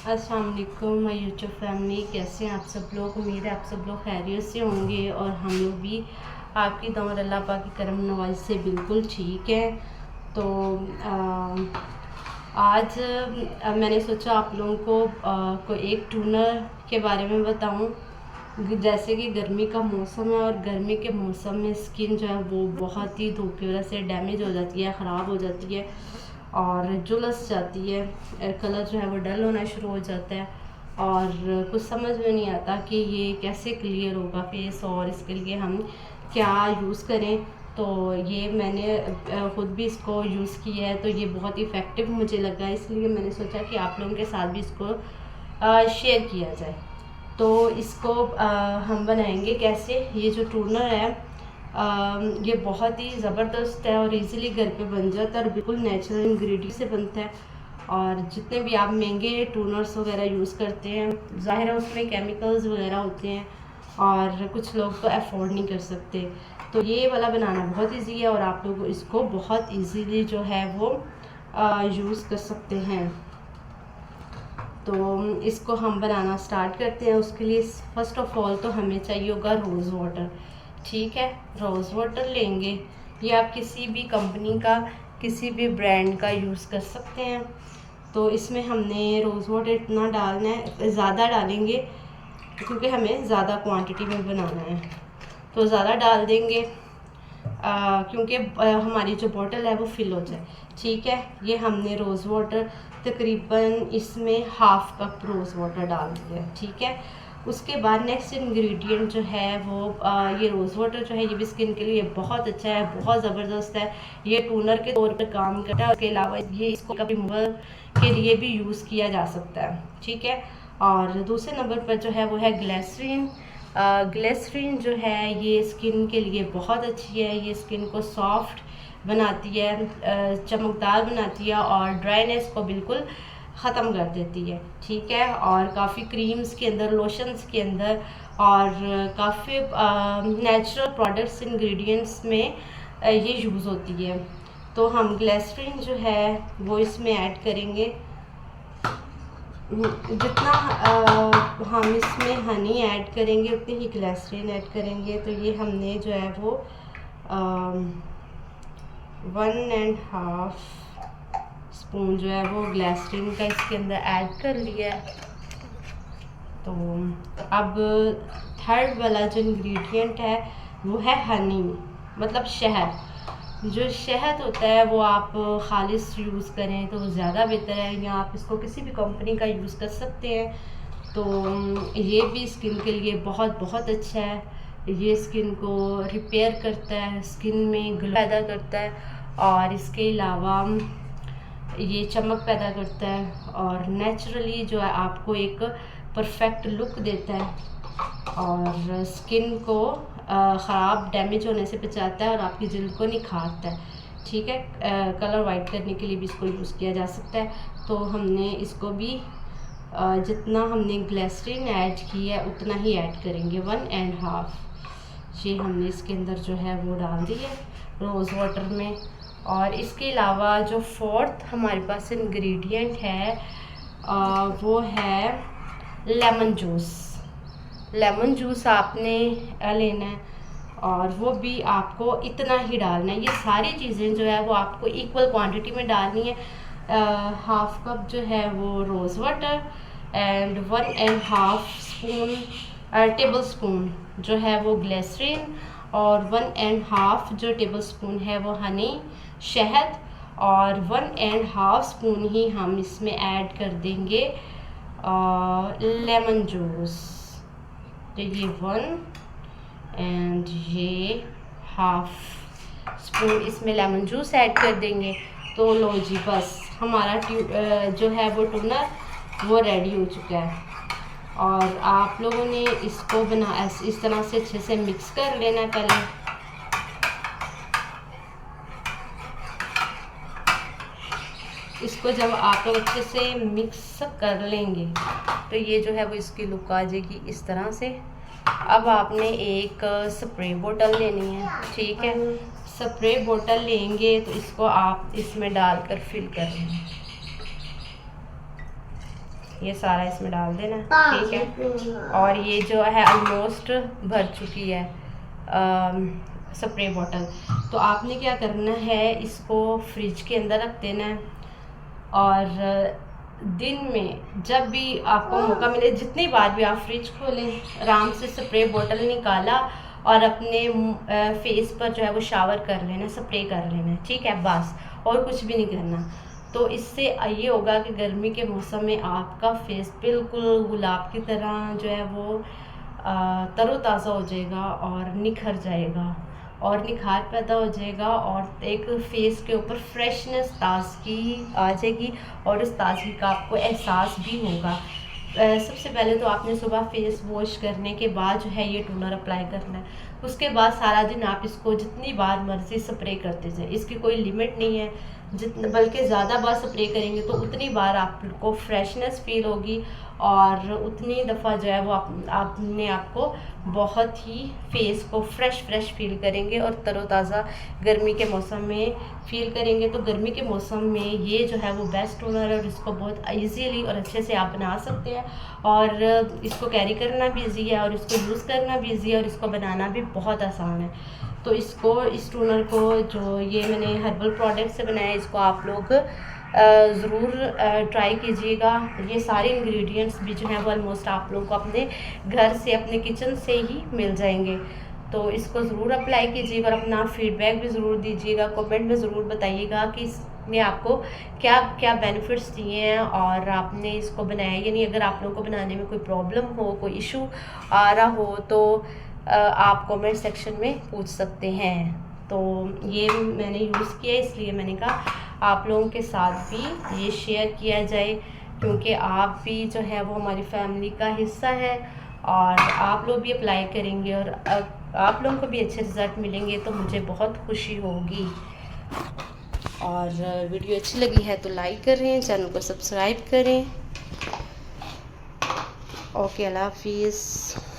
अस्सलाम वालेकुम my YouTube family, कैसे हैं आप सब लोग। उम्मीद है आप सब लोग खैरियत से होंगे और हम लोग भी आपकी दुआ और अल्लाह पाक की करम नवाज़ से बिल्कुल ठीक है। तो आज मैंने सोचा आप लोगों को एक टूनर के बारे में बताऊं। जैसे कि गर्मी का मौसम है और गर्मी के मौसम में स्किन जो है वो बहुत ही धूप की वजह से डैमेज हो जाती है, ख़राब हो जाती है और झुलस जाती है। कलर जो है वो डल होना शुरू हो जाता है और कुछ समझ में नहीं आता कि ये कैसे क्लियर होगा फेस और इसके लिए हम क्या यूज़ करें। तो ये मैंने ख़ुद भी इसको यूज़ किया है, तो ये बहुत इफ़ेक्टिव मुझे लगा, इसलिए मैंने सोचा कि आप लोगों के साथ भी इसको शेयर किया जाए। तो इसको हम बनाएंगे कैसे। ये जो टूनर है ये बहुत ही ज़बरदस्त है और इजीली घर पे बन जाता है और बिल्कुल नेचुरल इंग्रेडिएंट से बनता है। और जितने भी आप महंगे टूनर्स वगैरह यूज़ करते हैं, ज़ाहिर है उसमें केमिकल्स वगैरह होते हैं और कुछ लोग तो अफोर्ड नहीं कर सकते। तो ये वाला बनाना बहुत इजी है और आप लोग इसको बहुत इजीली जो है वो यूज़ कर सकते हैं। तो इसको हम बनाना स्टार्ट करते हैं। उसके लिए फ़र्स्ट ऑफ़ ऑल तो हमें चाहिए होगा रोज़ वाटर। ठीक है, रोज़ वाटर लेंगे। ये आप किसी भी कंपनी का, किसी भी ब्रांड का यूज़ कर सकते हैं। तो इसमें हमने रोज़ वाटर इतना डालना है, ज़्यादा डालेंगे क्योंकि हमें ज़्यादा क्वांटिटी में बनाना है, तो ज़्यादा डाल देंगे क्योंकि हमारी जो बॉटल है वो फिल हो जाए। ठीक है, ये हमने रोज़ वाटर तकरीबन इसमें हाफ़ कप रोज़ वाटर डाल दिया। ठीक है, उसके बाद नेक्स्ट इंग्रेडिएंट जो है वो ये रोज़ वाटर जो है ये भी स्किन के लिए बहुत अच्छा है, बहुत ज़बरदस्त है। ये टोनर के तौर पर काम करता है। उसके अलावा ये इसको रिमूवल के लिए भी यूज़ किया जा सकता है। ठीक है, और दूसरे नंबर पर जो है वो है ग्लिसरीन। ग्लिसरीन जो है ये स्किन के लिए बहुत अच्छी है। ये स्किन को सॉफ्ट बनाती है, चमकदार बनाती है और ड्राइनेस को बिल्कुल ख़त्म कर देती है। ठीक है, और काफ़ी क्रीम्स के अंदर, लोशंस के अंदर और काफ़ी नेचुरल प्रोडक्ट्स इंग्रेडिएंट्स में ये यूज़ होती है। तो हम ग्लिसरीन जो है वो इसमें ऐड करेंगे। जितना हम इसमें हनी ऐड करेंगे उतनी ही ग्लिसरीन ऐड करेंगे। तो ये हमने जो है वो 1.5 स्पून जो है वो ग्लिसरीन का इसके अंदर ऐड कर लिया है। तो अब थर्ड वाला जो इंग्रेडिएंट है वो है हनी, मतलब शहद। जो शहद होता है वो आप खालिस यूज़ करें तो ज़्यादा बेहतर है, या आप इसको किसी भी कंपनी का यूज़ कर सकते हैं। तो ये भी स्किन के लिए बहुत बहुत अच्छा है। ये स्किन को रिपेयर करता है, स्किन में ग्लो पैदा करता है और इसके अलावा ये चमक पैदा करता है और नेचुरली जो है आपको एक परफेक्ट लुक देता है और स्किन को ख़राब डैमेज होने से बचाता है और आपकी जल्द को निखारता है। ठीक है, कलर वाइट करने के लिए भी इसको यूज़ किया जा सकता है। तो हमने इसको भी जितना हमने ग्लिसरीन ऐड की है उतना ही ऐड करेंगे, 1.5। ये हमने इसके अंदर जो है वो डाल दी है रोज़ वाटर में। और इसके अलावा जो फोर्थ हमारे पास इंग्रेडिएंट है वो है लेमन जूस। लेमन जूस आपने लेना है और वो भी आपको इतना ही डालना है। ये सारी चीज़ें जो है वो आपको इक्वल क्वांटिटी में डालनी है। हाफ कप जो है वो rose water and 1.5 spoon tablespoon जो है वो ग्लिसरीन और 1.5 जो टेबल स्पून है वो हनी, शहद, और 1.5 स्पून ही हम इसमें ऐड कर देंगे लेमन जूस। तो ये 1 एंड ये हाफ स्पून इसमें लेमन जूस ऐड कर देंगे। तो लो जी, बस हमारा जो है वो टूनर वो रेडी हो चुका है। और आप लोगों ने इसको इस तरह से अच्छे से मिक्स कर लेना पहले। इसको जब आप लोग अच्छे से मिक्स कर लेंगे तो ये जो है वो इसकी लुक आ जाएगी इस तरह से। अब आपने एक स्प्रे बोतल लेनी है, ठीक है। स्प्रे बोतल लेंगे तो इसको आप इसमें डालकर फिल कर लेंगे, ये सारा इसमें डाल देना, ठीक है। और ये जो है ऑलमोस्ट भर चुकी है स्प्रे बोतल। तो आपने क्या करना है, इसको फ्रिज के अंदर रख देना है और दिन में जब भी आपको मौका मिले, जितनी बार भी आप फ्रिज खोलें, आराम से स्प्रे बोतल निकाला और अपने फेस पर जो है वो शावर कर लेना, स्प्रे कर लेना, ठीक है, बस, और कुछ भी नहीं करना। तो इससे ये होगा कि गर्मी के मौसम में आपका फेस बिल्कुल गुलाब की तरह जो है वो तरोताज़ा हो जाएगा और निखर जाएगा और निखार पैदा हो जाएगा और एक फेस के ऊपर फ्रेशनेस, ताजगी आ जाएगी और उस ताजगी का आपको एहसास भी होगा। सबसे पहले तो आपने सुबह फेस वॉश करने के बाद जो है ये टोनर अप्लाई करना है। उसके बाद सारा दिन आप इसको जितनी बार मर्जी स्प्रे करते जाए, इसकी कोई लिमिट नहीं है, जितना बल्कि ज़्यादा बार स्प्रे करेंगे तो उतनी बार आपको फ्रेशनेस फील होगी और उतनी दफ़ा जो है वो आपने आपको बहुत ही फेस को फ्रेश फील करेंगे और तरोताज़ा गर्मी के मौसम में फील करेंगे। तो गर्मी के मौसम में ये जो है वो बेस्ट टोनर है और इसको बहुत ईजीली और अच्छे से आप बना सकते हैं और इसको कैरी करना भी ईजी है और इसको यूज़ करना भी ईजी है और इसको बनाना भी बहुत आसान है। तो इस टोनर को जो ये मैंने हर्बल प्रोडक्ट से बनाया है, इसको आप लोग ज़रूर ट्राई कीजिएगा। ये सारे इंग्रेडिएंट्स भी जो हैं वो ऑलमोस्ट आप लोगों को अपने घर से, अपने किचन से ही मिल जाएंगे। तो इसको ज़रूर अप्लाई कीजिएगा और अपना फीडबैक भी ज़रूर दीजिएगा, कमेंट में ज़रूर बताइएगा कि इसने आपको क्या क्या बेनिफिट्स दिए हैं और आपने इसको बनाया या नहीं। अगर आप लोगों को बनाने में कोई प्रॉब्लम हो, कोई इशू आ रहा हो तो आप कमेंट सेक्शन में पूछ सकते हैं। तो ये मैंने यूज़ किया इसलिए मैंने कहा आप लोगों के साथ भी ये शेयर किया जाए, क्योंकि आप भी जो है वो हमारी फैमिली का हिस्सा है और आप लोग भी अप्लाई करेंगे और आप लोगों को भी अच्छे रिज़ल्ट मिलेंगे तो मुझे बहुत खुशी होगी। और वीडियो अच्छी लगी है तो लाइक करें, चैनल को सब्सक्राइब करें। ओके, अल्लाह हाफिज़।